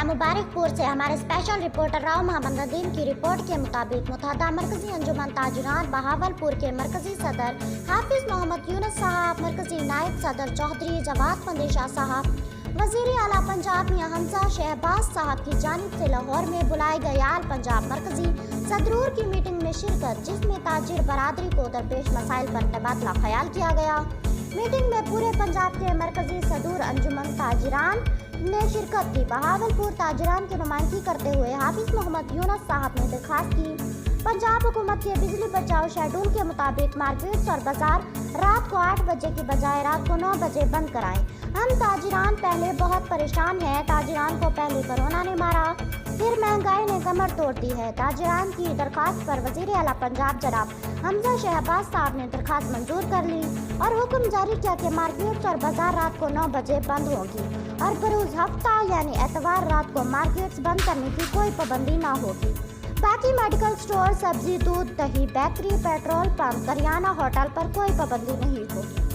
मुबारकपुर से हमारे special reporter Rao Mohammad Nadeem की रिपोर्ट के मुताबिक मुतहदा मरकजी अंजुमन ताजिरान बहावलपुर के मरकजी सदर हाफिज मोहम्मद यूनुस साहब, मरकजी नायब सदर चौधरी जवाद मंदेशा साहब, वजीर आला पंजाब मियां हमजा शहबाज साहब की जानिब से लाहौर में बुलाए गए आल पंजाब मरकजी सदरूर की मीटिंग में शिरकत, जिसमें ताजिर बरादरी को दरपेश मसाइल पर तबादला ख्याल किया गया। मीटिंग में पूरे पंजाब के मरकजी सदूर अंजुमन ताजिरान ने शिरकत की। बहावलपुर ताजिरान की नुमाइंदगी करते हुए हाफिज मोहम्मद यूनुस साहब ने दरखास्त की पंजाब हुकूमत के बिजली बचाओ शेड्यूल के मुताबिक मार्केट्स और बाजार रात को 8 बजे की बजाय रात को 9 बजे बंद कराएं। हम ताजिरान पहले बहुत परेशान हैं। ताजिरान को पहले कोरोना ने मारा, फिर महंगाई ने कमर तोड़ दी है। ताजिरान की दरखास्त पर वजीर आला पंजाब जनाब हमजा शहबाज साहब ने दरखास्त मंजूर कर ली और हुक्म जारी किया कि मार्केट्स और बाजार रात को 9 बजे बंद होगी और बरोज हफ्ता यानी एतवार रात को मार्केट्स बंद करने की कोई पाबंदी ना होगी। बाकी मेडिकल स्टोर, सब्जी, दूध, दही, bakery, petrol pump, kirana, hotel पर कोई पाबंदी नहीं होगी।